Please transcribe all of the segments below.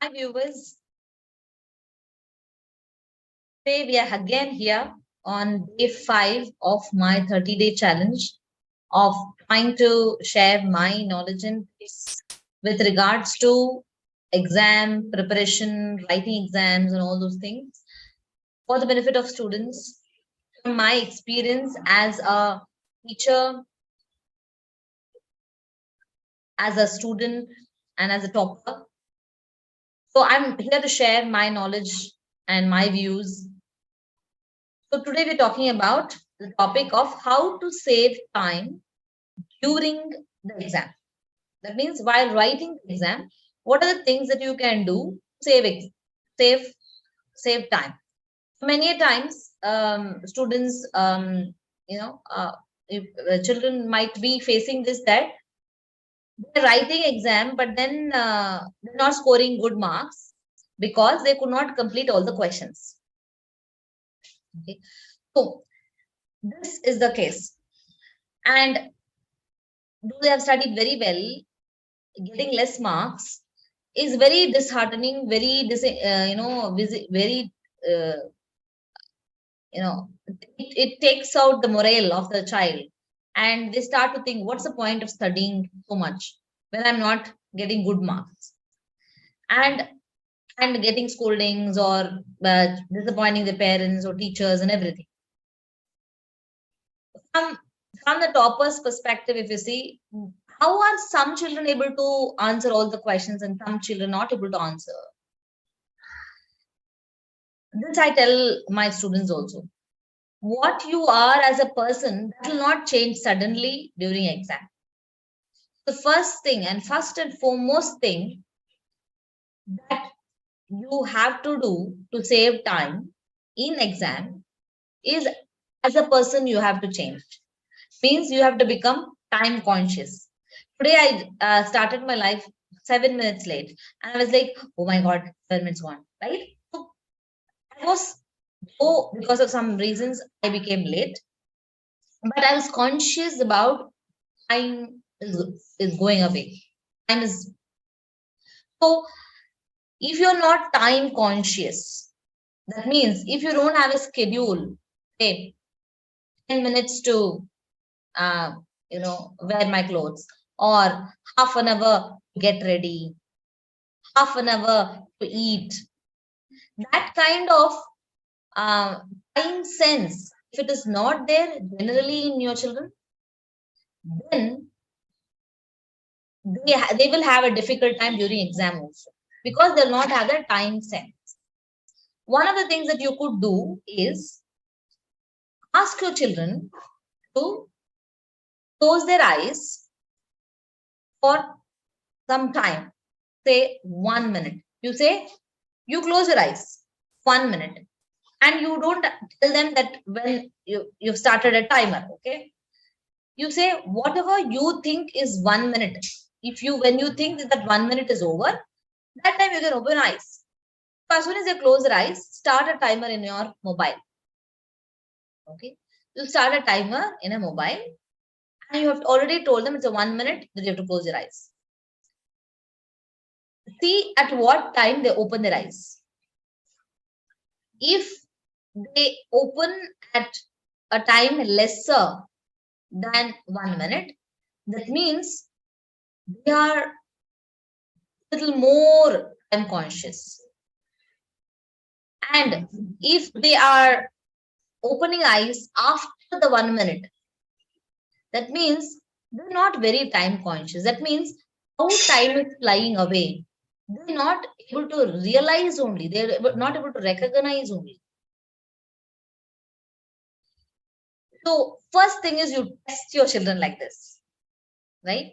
Hi viewers, today we are again here on day 5 of my 30-day challenge of trying to share my knowledge and tips with regards to exam preparation, writing exams and all those things for the benefit of students. From my experience as a teacher, as a student and as a topper. So I'm here to share my knowledge and my views. So today we're talking about the topic of how to save time during the exam. That means while writing the exam, what are the things that you can do to save save time? Many times, students, if, children might be facing this that they're writing exam, but then they're not scoring good marks because they could not complete all the questions. Okay, so this is the case, and though they have studied very well, getting less marks is very disheartening, very very it takes out the morale of the child, and they start to think, what's the point of studying so much when I'm not getting good marks, and getting scoldings or disappointing the parents or teachers and everything. From the topper's perspective, if you see, how are some children able to answer all the questions and some children not able to answer? This I tell my students also. What you are as a person, that will not change suddenly during exam. The first thing and foremost thing that you have to do to save time in exam is, as a person, you have to change. Means you have to become time conscious. Today I started my life 7 minutes late, and I was like, oh my god, 7 minutes gone, right? So I was, because of some reasons I became late, but I was conscious about time is going away. Time is, so if you're not time conscious, that means if you don't have a schedule, say 10 minutes to wear my clothes, or half an hour to get ready, half an hour to eat, that kind of time sense, if it is not there generally in your children, then they will have a difficult time during exam also, because they'll not have the time sense. One of the things that you could do is ask your children to close their eyes for some time, say 1 minute. You say, you close your eyes 1 minute, and you don't tell them that when you've started a timer. Okay, you say whatever you think is 1 minute. When you think that 1 minute is over, that time you can open eyes. So as soon as you close your eyes, start a timer in your mobile. Okay, you start a timer in a mobile, and you have already told them it's a 1 minute that you have to close your eyes. See at what time they open their eyes. If they open at a time lesser than 1 minute, that means they are a little more time conscious. And if they are opening eyes after the 1 minute, that means they're not very time conscious. That means how time is flying away. They're not able to realize only. They're not able to recognize only. So first thing is you test your children like this, right?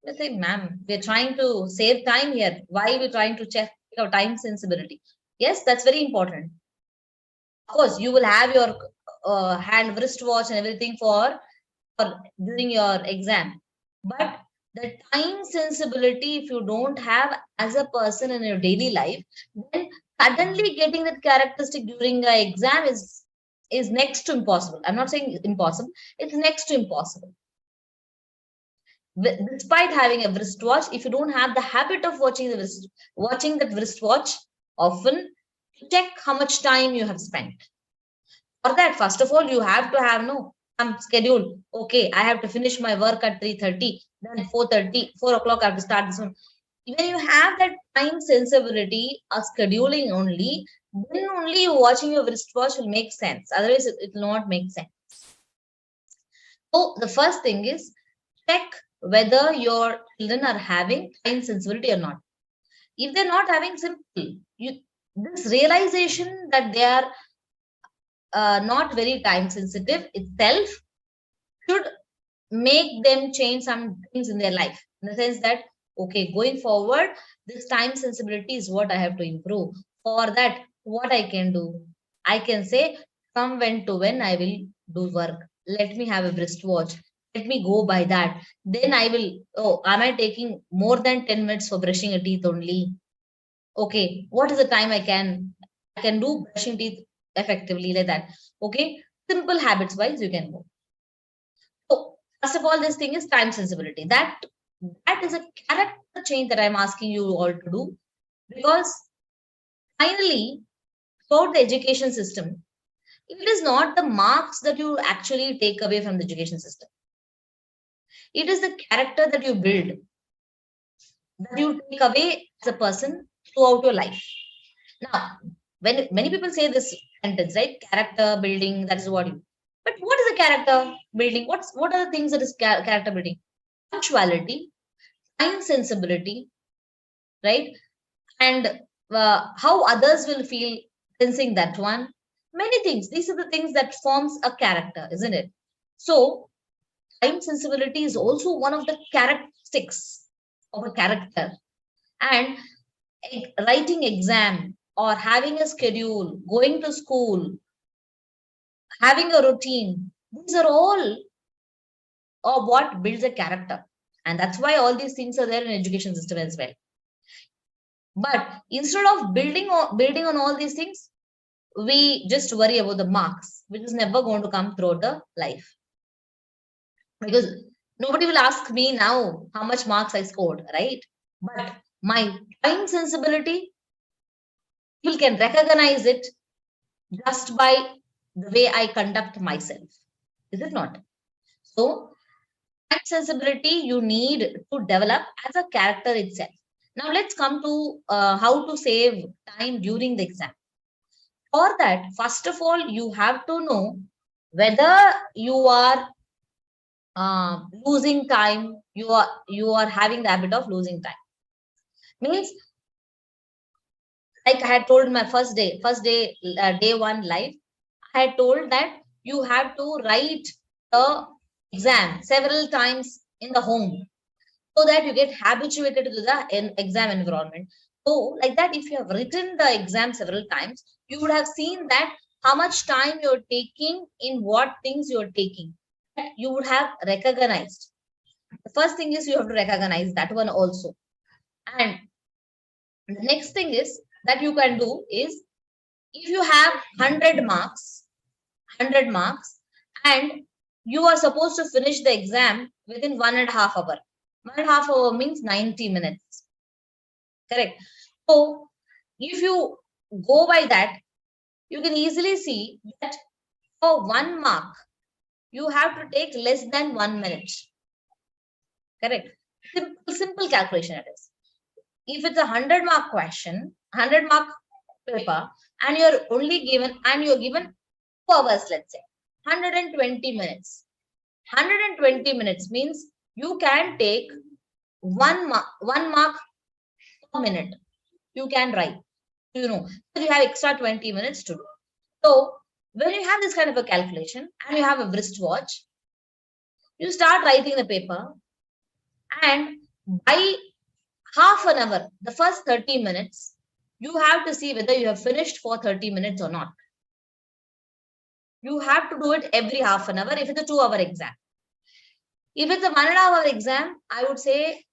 You say, ma'am, we're trying to save time here. Why are we trying to check your time sensibility? Yes, that's very important. Of course, you will have your hand wristwatch and everything for during your exam. But the time sensibility, if you don't have as a person in your daily life, then suddenly getting that characteristic during the exam is next to impossible. I'm not saying impossible, it's next to impossible. Despite having a wristwatch, if you don't have the habit of watching that wristwatch often, check how much time you have spent. For that, first of all, you have to have some schedule. Okay, I have to finish my work at 3:30, then 4:30, 4 o'clock I have to start this one. When you have that time sensibility or scheduling only, then only watching your wristwatch will make sense. Otherwise, it will not make sense. So the first thing is check whether your children are having time sensibility or not. If they're not having, simple, this realization that they are not very time sensitive itself should make them change some things in their life, in the sense that, okay, going forward, this time sensibility is what I have to improve. For that, what I can do, I can say, from when to when I will do work. Let me have a wristwatch. Let me go by that. Then I will, oh, am I taking more than 10 minutes for brushing a teeth only? Okay, what is the time I can do brushing teeth effectively, like that? Okay, simple habits wise you can go. So first of all, this thing is time sensibility. That is a character change that I'm asking you all to do, because finally, throughout the education system, it is not the marks that you actually take away from the education system. It is the character that you build, that you take away as a person throughout your life. Now, when many people say this sentence, right? Character building, that is what you. But what is a character building? What are the things that is character building? Punctuality, time sensibility, right? And how others will feel sensing that one. Many things. These are the things that forms a character, isn't it? So time sensibility is also one of the characteristics of a character. And writing exam or having a schedule, going to school, having a routine, these are all of what builds a character. And that's why all these things are there in education system as well. But instead of building on all these things, we just worry about the marks, which is never going to come throughout the life. Because nobody will ask me now how much marks I scored, right? But my time sensibility, people can recognize it just by the way I conduct myself. Is it not? So, time sensibility you need to develop as a character itself. Now, let's come to how to save time during the exam. For that, first of all, you have to know whether you are losing time, you are having the habit of losing time. Means, like I had told my day one live, I had told that you have to write the exam several times in the home, so that you get habituated to the exam environment. So, like that, if you have written the exam several times, you would have seen that how much time you're taking in what things you're taking. You would have recognized. The first thing is you have to recognize that one also. And the next thing is that you can do is, if you have 100 marks, and you are supposed to finish the exam within 1.5 hours. 1.5 hours means 90 minutes. Correct. So if you go by that, you can easily see that for 1 mark, you have to take less than 1 minute. Correct. Simple calculation it is. If it's a 100-mark question, 100-mark paper, and you're given 2 hours, let's say, 120 minutes. 120 minutes means you can take 1 mark per minute. You can write, so you have extra 20 minutes to do. So when you have this kind of a calculation and you have a wristwatch, you start writing the paper, and by half an hour, the first 30 minutes, you have to see whether you have finished for 30 minutes or not. You have to do it every half an hour if it's a 2-hour exam. If it's a 1.5-hour exam, I would say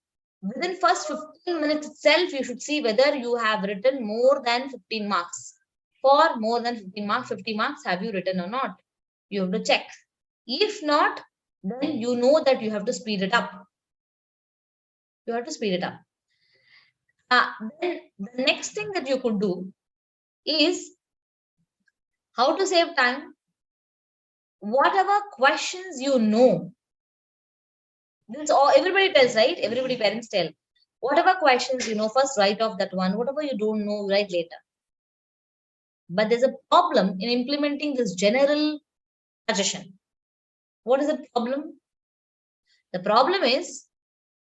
within first 15 minutes itself, you should see whether you have written more than 15 marks. For more than 15 marks, 50 marks, have you written or not? You have to check. If not, then you know that you have to speed it up. You have to speed it up. Then the next thing that you could do is how to save time. Whatever questions you know, this all everybody tells, right? Everybody parents tell. Whatever questions you know, first write off that one. Whatever you don't know, write later. But there's a problem in implementing this general suggestion. What is the problem? The problem is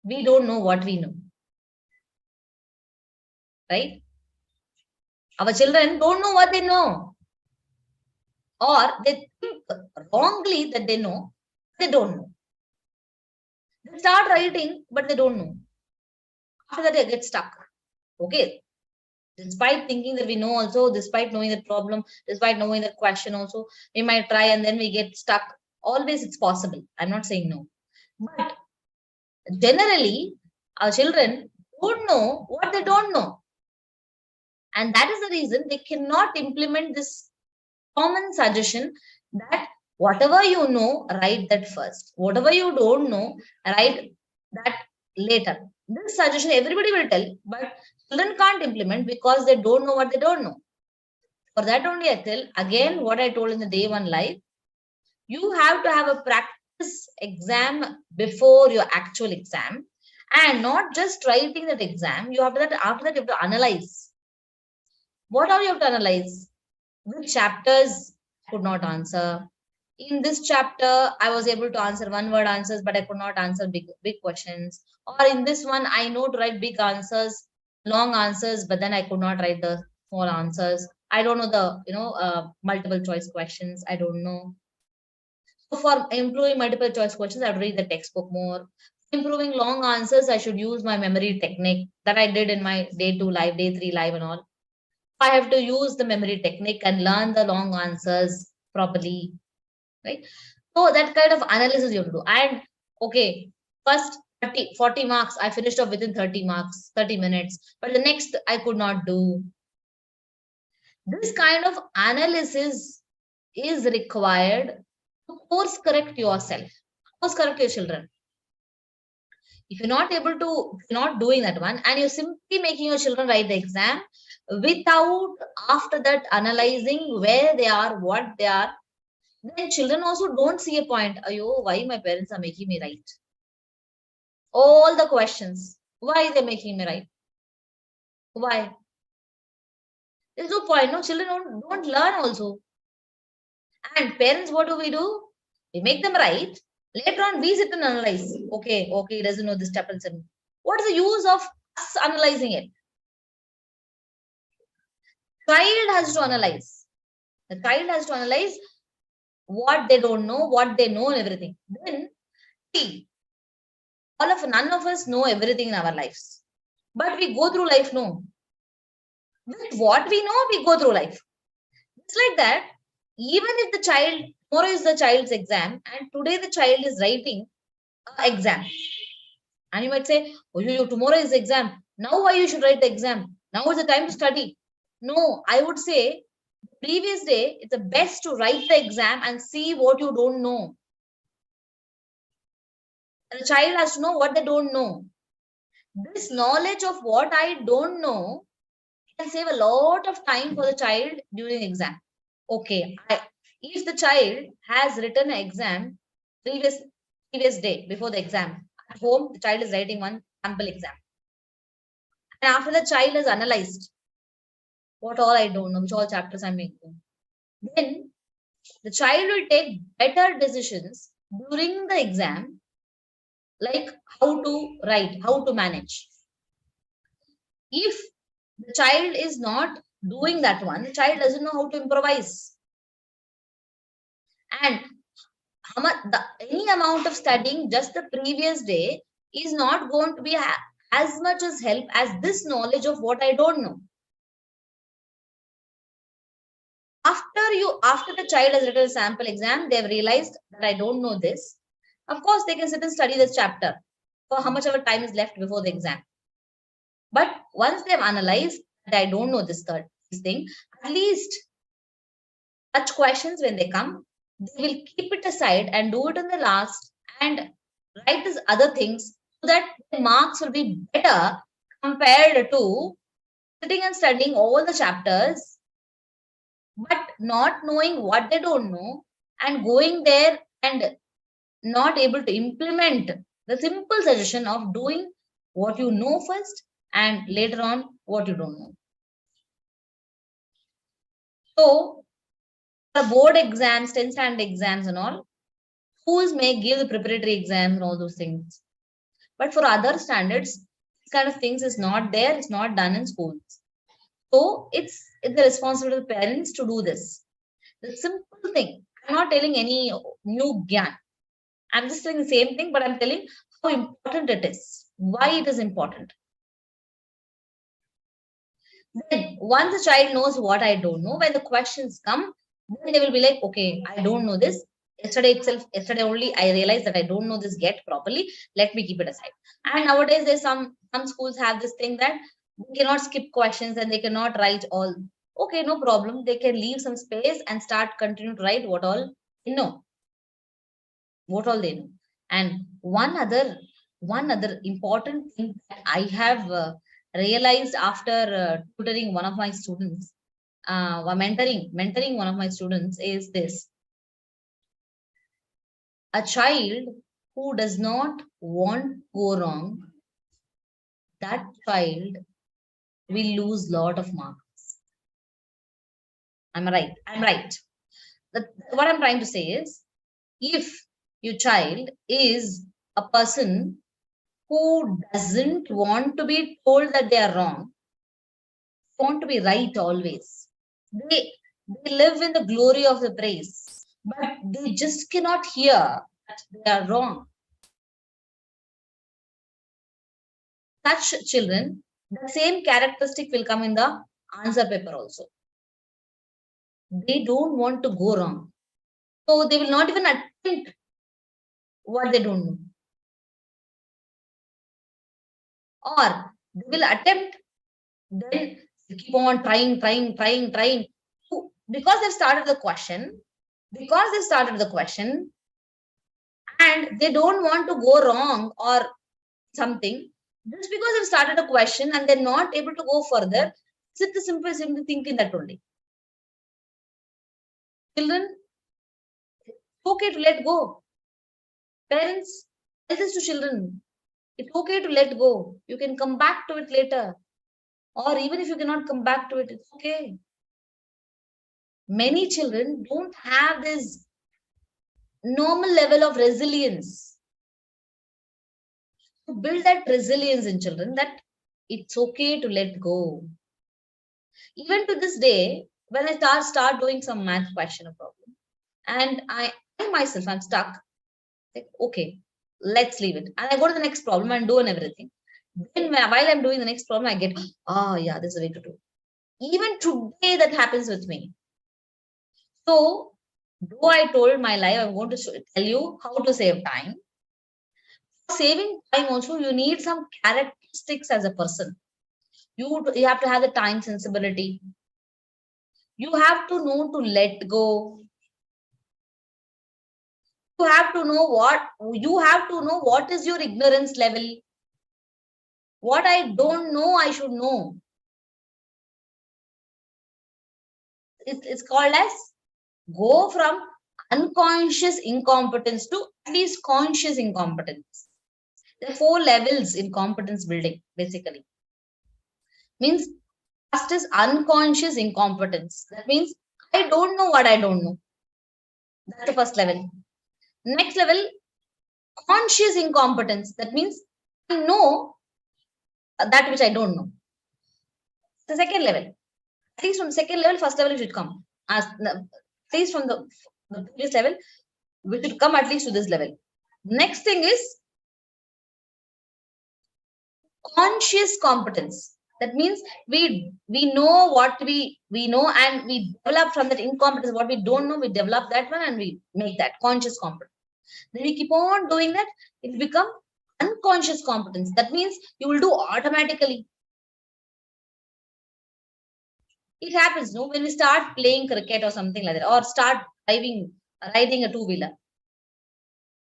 we don't know what we know. Right? Our children don't know what they know. Or they think wrongly that they know, they don't know. They start writing, but they don't know. After that, they get stuck. Okay. Despite thinking that we know also, despite knowing the problem, despite knowing the question also, we might try and then we get stuck. Always it's possible. I'm not saying no. But generally, our children don't know what they don't know. And that is the reason they cannot implement this common suggestion that whatever you know, write that first. Whatever you don't know, write that later. This suggestion everybody will tell, but children can't implement because they don't know what they don't know. For that only I tell, again, what I told in the day one live, you have to have a practice exam before your actual exam, and not just writing that exam. You have to after that you have to analyze. What are you have to analyze? Which chapters could not answer? In this chapter, I was able to answer one word answers, but I could not answer big questions. Or in this one, I know to write big answers, long answers, but then I could not write the small answers. I don't know the multiple choice questions. I don't know. So for improving multiple choice questions, I would read the textbook more. Improving long answers, I should use my memory technique that I did in my day 2 live, day 3 live and all. I have to use the memory technique and learn the long answers properly, right? So that kind of analysis you have to do. And okay, first 40 marks, I finished off within 30 marks, 30 minutes, but the next I could not do. This kind of analysis is required to course correct yourself, course correct your children. If you're not able to, not doing that one, and you're simply making your children write the exam without after that analyzing where they are, what they are, then children also don't see a point. Ayo, why my parents are making me write? All the questions. Why they're making me write? Why? There's no point. No, children don't learn also. And parents, what do? We make them write. Later on, we sit and analyze. Okay, he doesn't know this chapter. What is the use of us analyzing it? Child has to analyze. The child has to analyze what they don't know, what they know, and everything. Then, see, none of us know everything in our lives. But we go through life, no. With what we know, we go through life. It's like that. Even if the child, tomorrow is the child's exam, and today the child is writing an exam. And you might say, oh, tomorrow is the exam. Now why you should write the exam? Now is the time to study. No, I would say previous day, it's the best to write the exam and see what you don't know. And the child has to know what they don't know. This knowledge of what I don't know can save a lot of time for the child during exam. Okay, if the child has written an exam previous day before the exam, at home the child is writing one sample exam. And after the child has analyzed what all I don't know, which all chapters I'm making, then the child will take better decisions during the exam, like how to write, how to manage. If the child is not doing that one, the child doesn't know how to improvise. And any amount of studying just the previous day is not going to be as much as help as this knowledge of what I don't know. After the child has written a sample exam, they have realized that I don't know this. Of course, they can sit and study this chapter for how much ever time is left before the exam. But once they have analyzed that I don't know this thing, at least such questions when they come, they will keep it aside and do it in the last and write these other things so that the marks will be better compared to sitting and studying all the chapters, but not knowing what they don't know and going there and not able to implement the simple suggestion of doing what you know first and later on what you don't know. So the board exams, 10th standard exams and all, schools may give the preparatory exams and all those things. But for other standards, this kind of things is not there, it's not done in schools. So it's the responsibility of the parents to do this. The simple thing. I'm not telling any new gyan. I'm just saying the same thing, but I'm telling how important it is, why it is important. Then once the child knows what I don't know, when the questions come, then they will be like, okay, I don't know this. Yesterday only I realized that I don't know this yet properly. Let me keep it aside. And nowadays there's some schools have this thing that they cannot skip questions and they cannot write all. Okay, no problem. They can leave some space and start continue to write what all they know. What all they know. And one other important thing that I have realized after tutoring one of my students, mentoring one of my students is this: a child who does not want to go wrong, that child will lose lot of marks. I'm right. I'm right. What I'm trying to say is, if your child is a person who doesn't want to be told that they are wrong, want to be right always. They live in the glory of the praise, but they just cannot hear that they are wrong. Such children, the same characteristic will come in the answer paper also. They don't want to go wrong. So they will not even attempt what they don't know. Or they will attempt, then keep on trying. Because they've started the question, and they don't want to go wrong or something, just because they've started a question and they're not able to go further, it's the simple thinking that only. Children, it's okay to let go. Parents, tell this to children. It's okay to let go. You can come back to it later. Or even if you cannot come back to it, it's okay. Many children don't have this normal level of resilience. To build that resilience in children, that it's okay to let go. Even to this day, when I start doing some math question or problem, and I myself, I'm stuck, like, okay, let's leave it. And I go to the next problem and do and everything. Then while I'm doing the next problem, I get, yeah, this is the way to do. Even today, that happens with me. So, though I told my life, I'm going to tell you how to save time. For saving time also, you need some characteristics as a person. You have to have the time sensibility. You have to know to let go. You have to know what is your ignorance level. What I don't know, I should know. It's called as go from unconscious incompetence to at least conscious incompetence. There are 4 levels in competence building, basically. Means first is unconscious incompetence. That means I don't know what I don't know. That's the first level. Next level, conscious incompetence. That means I know that which I don't know. The second level. At least from the second level, first level should come. At least from the previous level, we should come at least to this level. Next thing is conscious competence. That means we know what we know and we develop from that incompetence. What we don't know, we develop that one and we make that conscious competence. Then we keep on doing that, it become unconscious competence. That means you will do automatically. It happens, no, when we start playing cricket or something like that, or start riding a two-wheeler.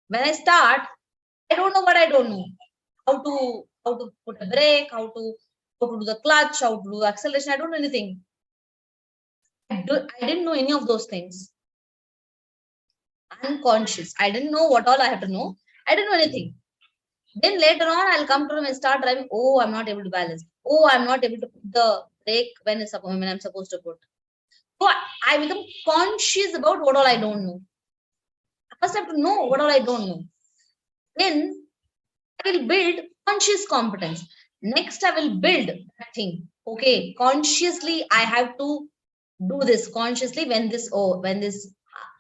When I start, I don't know what I don't know. how to put a brake, how to do the clutch, how to do acceleration. I don't know anything. I didn't know any of those things. Unconscious. I didn't know what all I have to know. I didn't know anything. Then later on, I'll come to him and start driving. Oh, I'm not able to balance. Oh, I'm not able to put the brake when I'm supposed to put. So I become conscious about what all I don't know. I first have to know what all I don't know. Then I will build conscious competence. Next, I will build that thing. Okay, consciously, I have to do this consciously. When this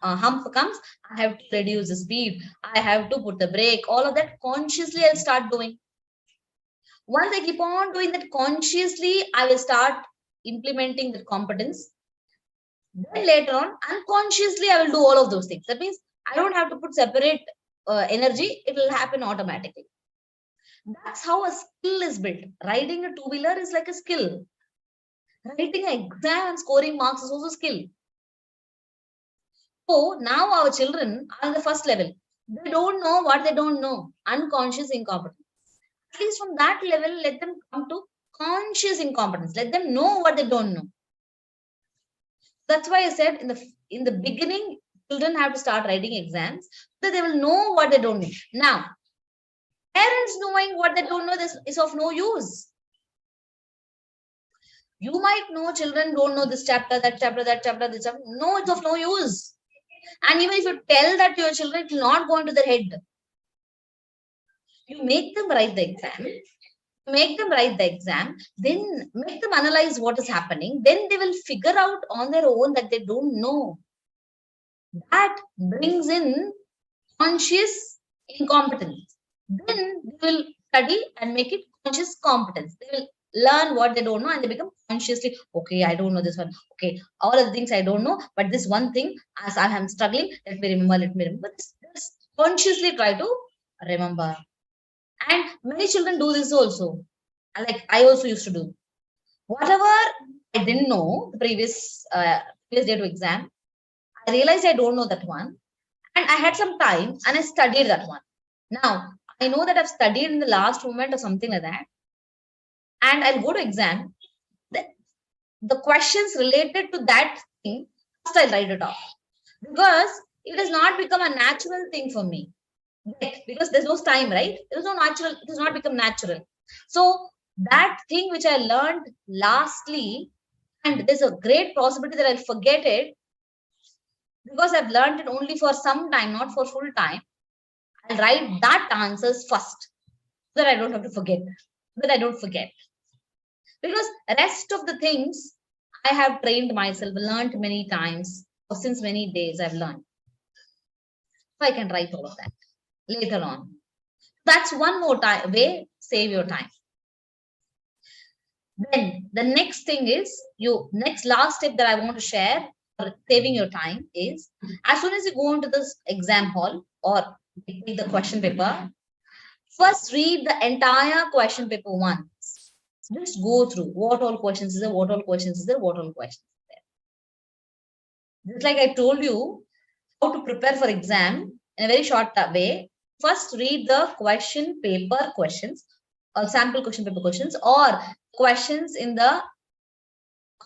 hump comes, I have to reduce the speed. I have to put the brake. All of that consciously, I'll start doing. Once I keep on doing that consciously, I will start implementing the competence. Then later on, unconsciously, I will do all of those things. That means I don't have to put separate energy. It will happen automatically. That's how a skill is built. Riding a two-wheeler is like a skill. Writing an exam and scoring marks is also skill. So now our children are in the first level. They don't know what they don't know. Unconscious incompetence. At least from that level, let them come to conscious incompetence. Let them know what they don't know. That's why I said in the beginning, children have to start writing exams so that they will know what they don't know. Now, parents knowing what they don't know is of no use. You might know children don't know this chapter, that chapter, that chapter, this chapter. No, it's of no use. And even if you tell that to your children, it will not go into their head. You make them write the exam, then make them analyze what is happening. Then they will figure out on their own that they don't know. That brings in conscious incompetence. Then they will study and make it conscious competence. They will learn what they don't know and they become consciously, okay, I don't know this one. Okay, all of the things I don't know, but this one thing, as I am struggling, let me remember. Just consciously try to remember. And many children do this also. Like I also used to do. Whatever I didn't know the previous day to exam, I realized I don't know that one. And I had some time and I studied that one. Now, I know that I've studied in the last moment or something like that. And I'll go to exam. The questions related to that thing, first I'll write it off. Because it has not become a natural thing for me. Because there's no time, right? It has not become natural. So that thing which I learned lastly, and there's a great possibility that I'll forget it because I've learned it only for some time, not for full time. I'll write that answers first so that I don't have to forget, so that I don't forget. Because rest of the things I have trained myself, learned many times, or since many days I've learned. So I can write all of that later on. That's one more way, save your time. Then the next thing is next last step that I want to share for saving your time is as soon as you go into this exam hall or take the question paper, first read the entire question paper once. Just go through what all questions is there, what all questions is there, what all questions is there. Just like I told you how to prepare for exam in a very short way. First read the question paper questions or sample question paper questions or questions in the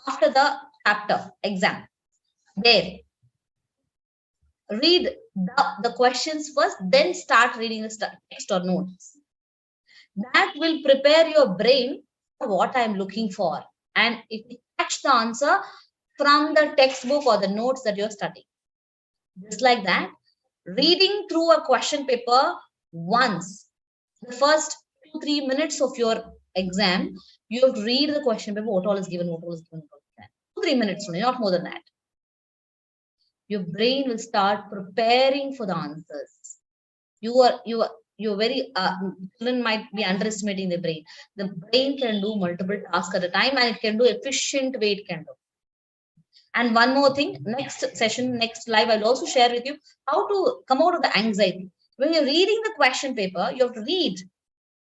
after the chapter exam. There, read the questions first, then start reading the text or notes. That will prepare your brain for what I'm looking for. And if you catch the answer from the textbook or the notes that you're studying. Just like that, reading through a question paper once, the first 2-3 minutes of your exam, you have to read the question paper, what all is given, what all is given. 2-3 minutes only, not more than that. Your brain will start preparing for the answers. You're very children might be underestimating the brain. The brain can do multiple tasks at a time and it can do efficient way it can do. And one more thing, next session, next live, I'll also share with you how to come out of the anxiety. When you're reading the question paper, you have to read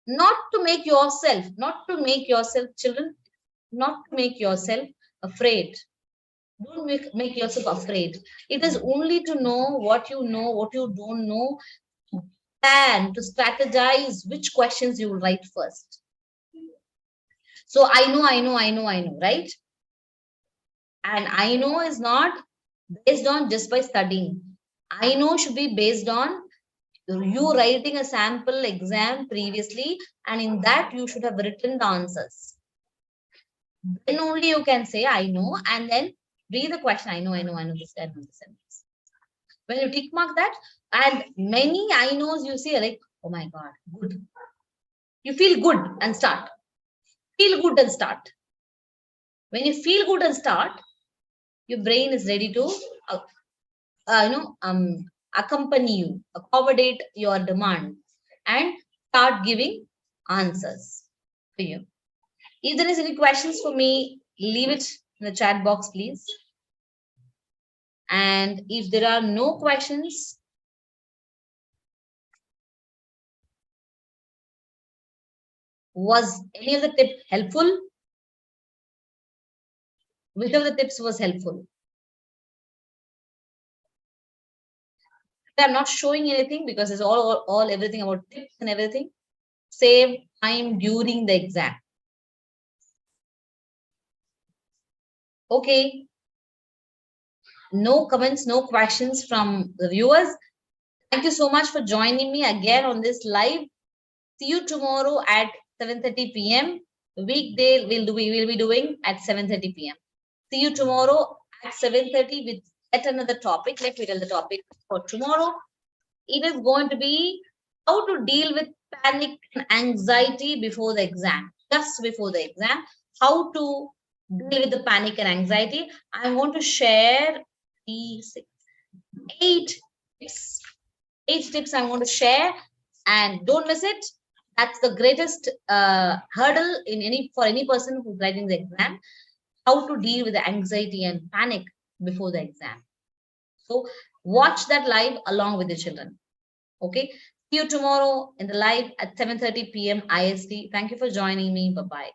not to make yourself, children, not to make yourself afraid. Don't make yourself afraid. It is only to know, what you don't know, plan, to strategize which questions you will write first. So I know, right? And I know is not based on just by studying. I know should be based on you writing a sample exam previously, and in that you should have written the answers. Then only you can say I know, and then read the question. I know this, I know this, and this. When you tick mark that, and many I knows you say like, oh my God, good. You feel good and start. Feel good and start. When you feel good and start, your brain is ready to accompany you, accommodate your demand, and start giving answers for you. If there is any questions for me, leave it in the chat box, please. And if there are no questions, was any of the tip helpful? Which of the tips was helpful? I'm not showing anything because it's all everything about tips and everything. Save time during the exam. Okay. No comments, no questions from the viewers. Thank you so much for joining me again on this live. See you tomorrow at 7:30 p.m. Weekday we will be doing at 7:30 p.m. See you tomorrow at 7:30 with yet another topic. Let me tell the topic for tomorrow. It is going to be how to deal with panic and anxiety before the exam, just before the exam. How to deal with the panic and anxiety. I want to share 8 tips. 8 tips I want to share, and don't miss it. That's the greatest hurdle for any person who's writing the exam. How to deal with the anxiety and panic before the exam. So watch that live along with the children. Okay. See you tomorrow in the live at 7:30 p.m. IST. Thank you for joining me. Bye-bye.